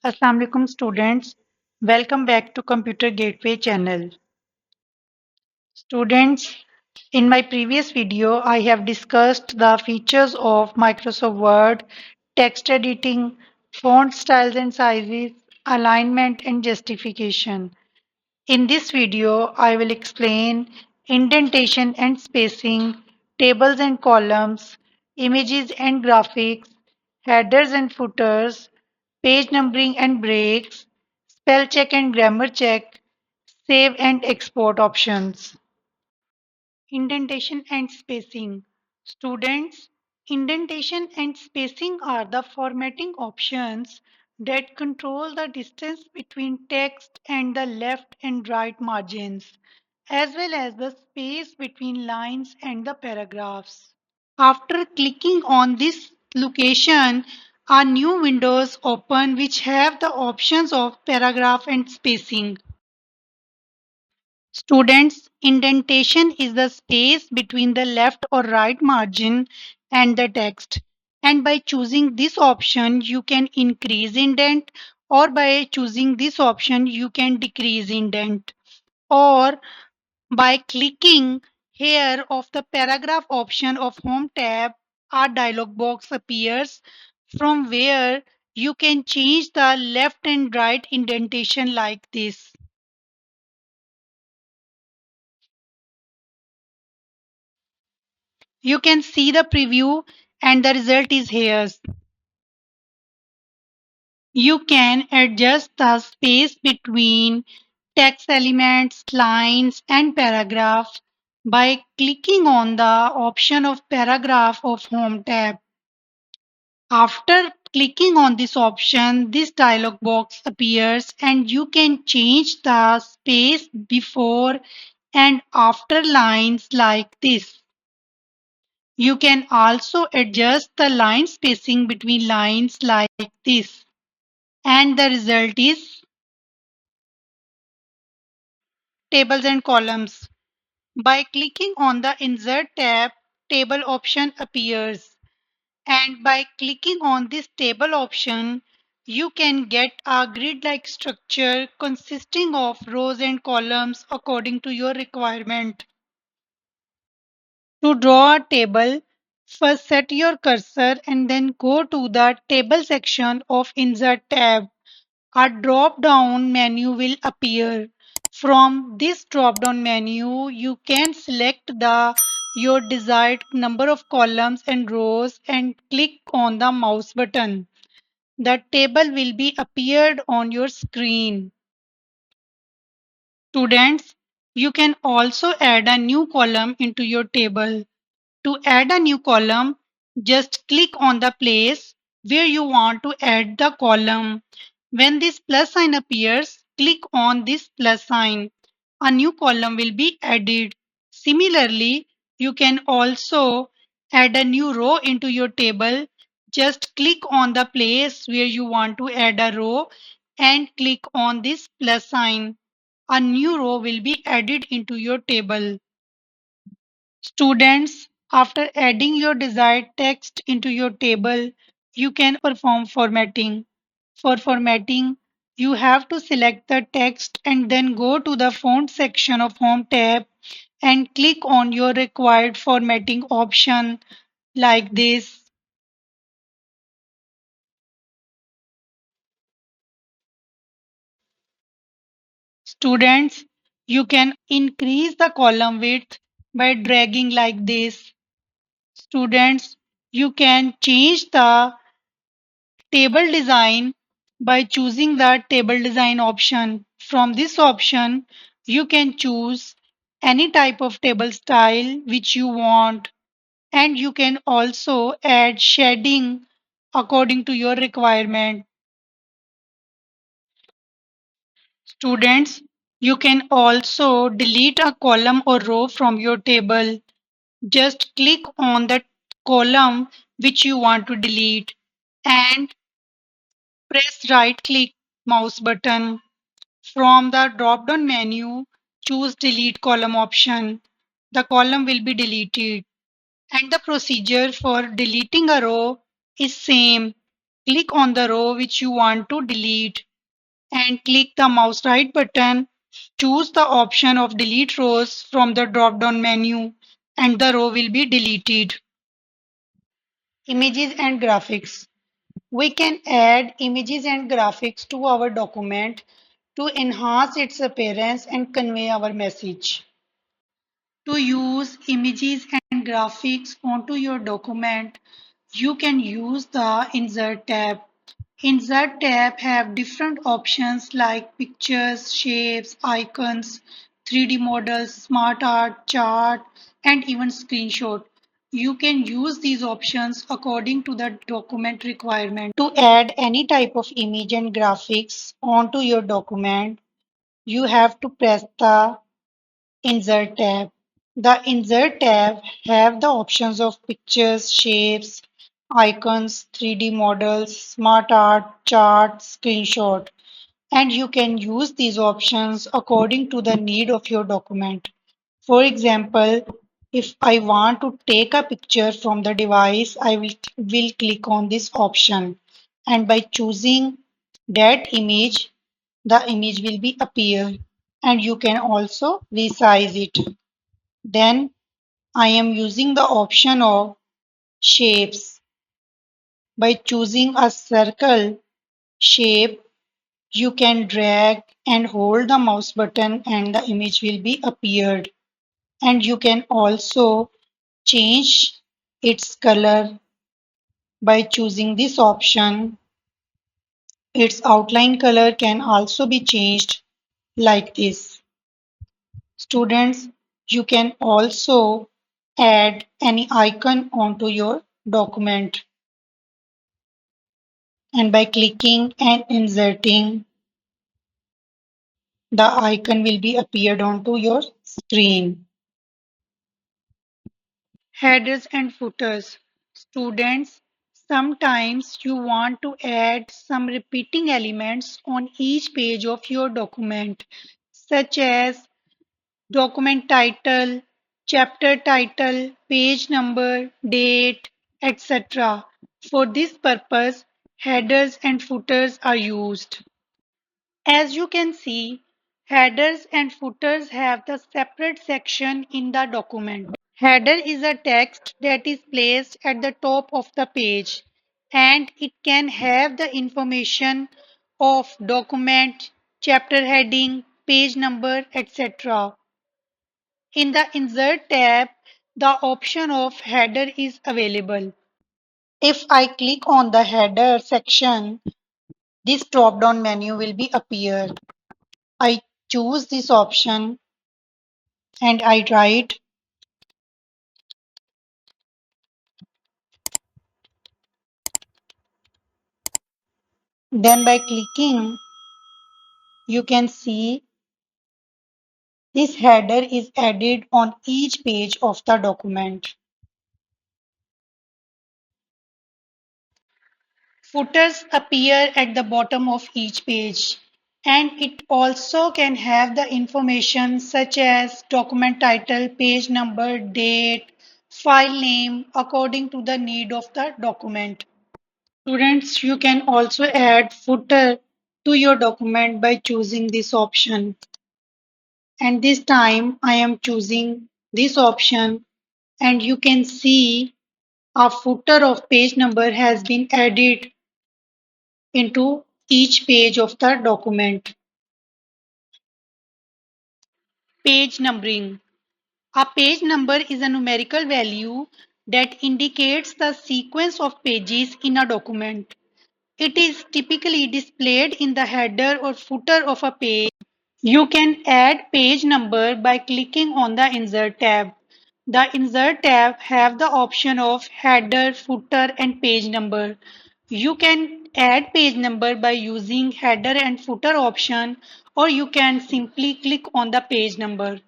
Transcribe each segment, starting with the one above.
Assalamu alaikum students. Welcome back to Computer Gateway channel. Students, in my previous video, I have discussed the features of Microsoft Word, text editing, font styles and sizes, alignment and justification. In this video, I will explain indentation and spacing, tables and columns, images and graphics, headers and footers, page numbering and breaks, spell check and grammar check, save and export options. Indentation and spacing. Students, indentation and spacing are the formatting options that control the distance between text and the left and right margins, as well as the space between lines and the paragraphs. After clicking on this location, a new windows open which have the options of paragraph and spacing. Students, indentation is the space between the left or right margin and the text. And by choosing this option, you can increase indent, or by choosing this option, you can decrease indent. Or by clicking here of the paragraph option of Home tab, a dialog box appears from where you can change the left and right indentation like this. You can see the preview and the result is here. You can adjust the space between text elements, lines and paragraph by clicking on the option of paragraph of Home tab. After clicking on this option, this dialog box appears and you can change the space before and after lines like this. You can also adjust the line spacing between lines like this. And the result is tables and columns. By clicking on the Insert tab, table option appears. And by clicking on this table option, you can get a grid-like structure consisting of rows and columns according to your requirement. To draw a table, first set your cursor and then go to the Table section of Insert tab. A drop-down menu will appear. From this drop-down menu, you can select your desired number of columns and rows and click on the mouse button. The table will be appeared on your screen. Students, you can also add a new column into your table. To add a new column, just click on the place where you want to add the column. When this plus sign appears, click on this plus sign. A new column will be added. Similarly, you can also add a new row into your table. Just click on the place where you want to add a row and click on this plus sign. A new row will be added into your table. Students, after adding your desired text into your table, you can perform formatting. For formatting, you have to select the text and then go to the font section of Home tab and click on your required formatting option like this. Students, you can increase the column width by dragging like this. Students, you can change the table design by choosing the table design option. From this option, you can choose any type of table style which you want, and you can also add shading according to your requirement. Students, you can also delete a column or row from your table. Just click on the column which you want to delete and press right click mouse button. From the drop-down menu, choose Delete Column option. The column will be deleted. And the procedure for deleting a row is same. Click on the row which you want to delete and click the mouse right button. Choose the option of delete rows from the drop down menu and the row will be deleted. Images and graphics. We can add images and graphics to our document to enhance its appearance and convey our message. To use images and graphics onto your document, you can use the Insert tab. Insert tab have different options like pictures, shapes, icons, 3D models, smart art, chart, and even screenshot. You can use these options according to the document requirement. To add any type of image and graphics onto your document, you have to press the Insert tab. The Insert tab have the options of pictures, shapes, icons, 3D models, smart art, charts, screenshot, and you can use these options according to the need of your document. For example, if I want to take a picture from the device, I will click on this option, and by choosing that image, the image will be appear, and you can also resize it. Then I am using the option of shapes. By choosing a circle shape, you can drag and hold the mouse button and the image will be appeared. And you can also change its color by choosing this option. Its outline color can also be changed like this. Students, you can also add any icon onto your document. And by clicking and inserting, the icon will be appeared onto your screen. Headers and footers. Students, sometimes you want to add some repeating elements on each page of your document, such as document title, chapter title, page number, date, etc. For this purpose, headers and footers are used. As you can see, headers and footers have the separate section in the document. Header is a text that is placed at the top of the page and it can have the information of document, chapter heading, page number, etc. In the Insert tab, the option of header is available. If I click on the header section, this drop down menu will be appear. I choose this option and I write. Then by clicking, you can see this header is added on each page of the document. Footers appear at the bottom of each page and it also can have the information such as document title, page number, date, file name according to the need of the document. Students, you can also add footer to your document by choosing this option. And this time I am choosing this option and you can see a footer of page number has been added into each page of the document. Page numbering. A page number is a numerical value that indicates the sequence of pages in a document. It is typically displayed in the header or footer of a page. You can add page number by clicking on the Insert tab. The Insert tab have the option of header, footer and page number. You can add page number by using header and footer option or you can simply click on the page number.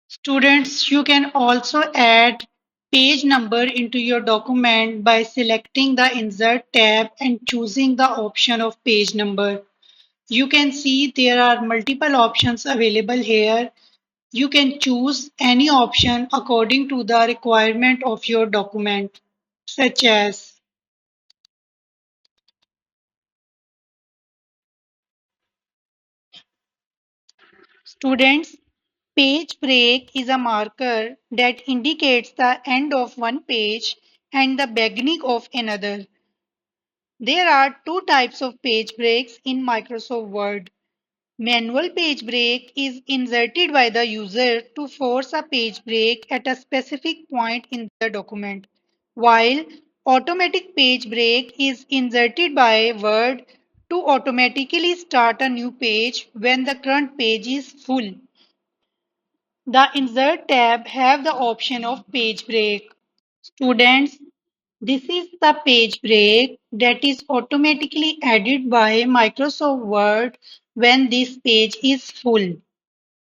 Students, you can also add page number into your document by selecting the Insert tab and choosing the option of page number. You can see there are multiple options available here. You can choose any option according to the requirement of your document, such as Students, page break is a marker that indicates the end of one page and the beginning of another. There are two types of page breaks in Microsoft Word. Manual page break is inserted by the user to force a page break at a specific point in the document, while automatic page break is inserted by Word to automatically start a new page when the current page is full. The Insert tab have the option of page break. Students, this is the page break that is automatically added by Microsoft Word when this page is full.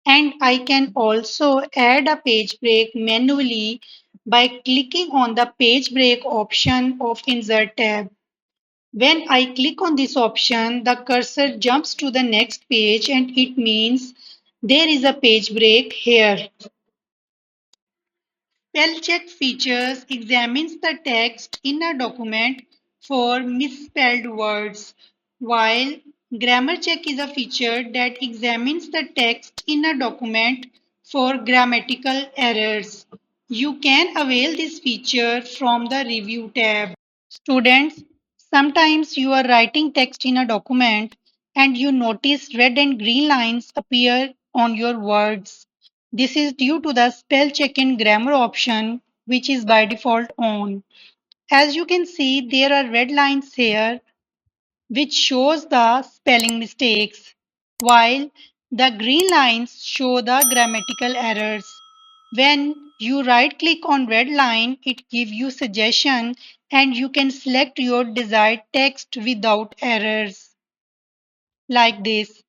And I can also add a page break manually by clicking on the page break option of Insert tab. When I click on this option, the cursor jumps to the next page and it means there is a page break here. Spellcheck features examines the text in a document for misspelled words, while Grammarcheck is a feature that examines the text in a document for grammatical errors. You can avail this feature from the Review tab. Students, sometimes you are writing text in a document and you notice red and green lines appear on your words. This is due to the spell check and grammar option, which is by default on. As you can see, there are red lines here, which shows the spelling mistakes, while the green lines show the grammatical errors. When you right click on red line, it gives you suggestion and you can select your desired text without errors like this.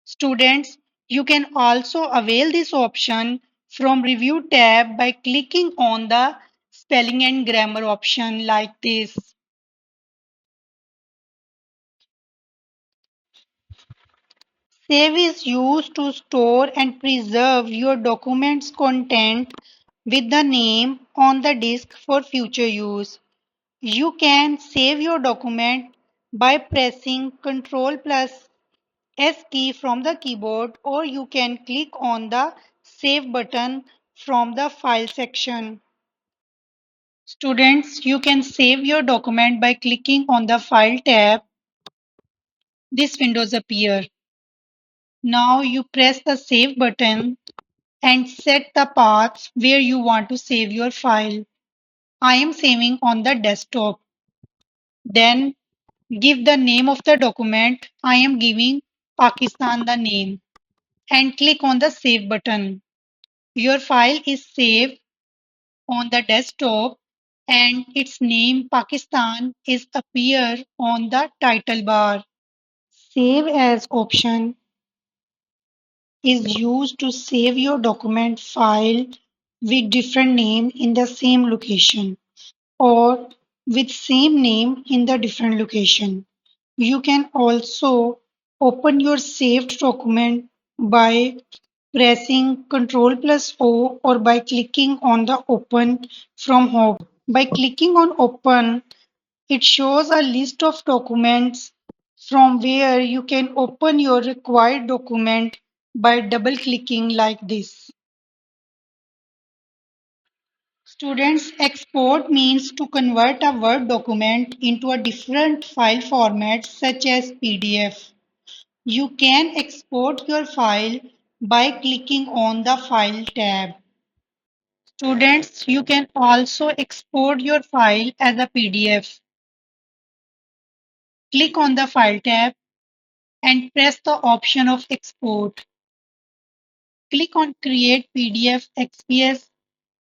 Students, you can also avail this option from Review tab by clicking on the spelling and grammar option like this. Save is used to store and preserve your document's content with the name on the disk for future use. You can save your document by pressing Ctrl plus S key from the keyboard, or you can click on the Save button from the File section. Students, you can save your document by clicking on the File tab. This windows appear. Now you press the Save button and set the path where you want to save your file. I am saving on the desktop. Then give the name of the document. I am giving Pakistan the name and click on the Save button. Your file is saved on the desktop and its name Pakistan is appear on the title bar. Save as option is used to save your document file with different name in the same location or with same name in the different location. You can also open your saved document by pressing Ctrl plus O or by clicking on the Open from Home. By clicking on Open, it shows a list of documents from where you can open your required document by double clicking like this. Students, export means to convert a Word document into a different file format such as PDF. You can export your file by clicking on the File tab. Students, you can also export your file as a PDF. Click on the File tab and press the option of Export. Click on Create PDF XPS.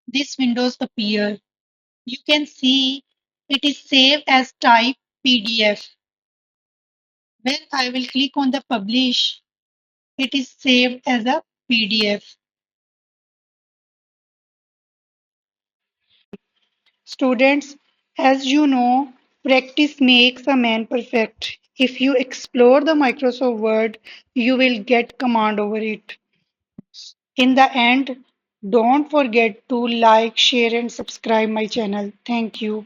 This windows appear. You can see it is saved as type PDF. When I will click on the Publish, it is saved as a PDF. Students, as you know, practice makes a man perfect. If you explore the Microsoft Word, you will get command over it. In the end, don't forget to like, share, and subscribe my channel. Thank you.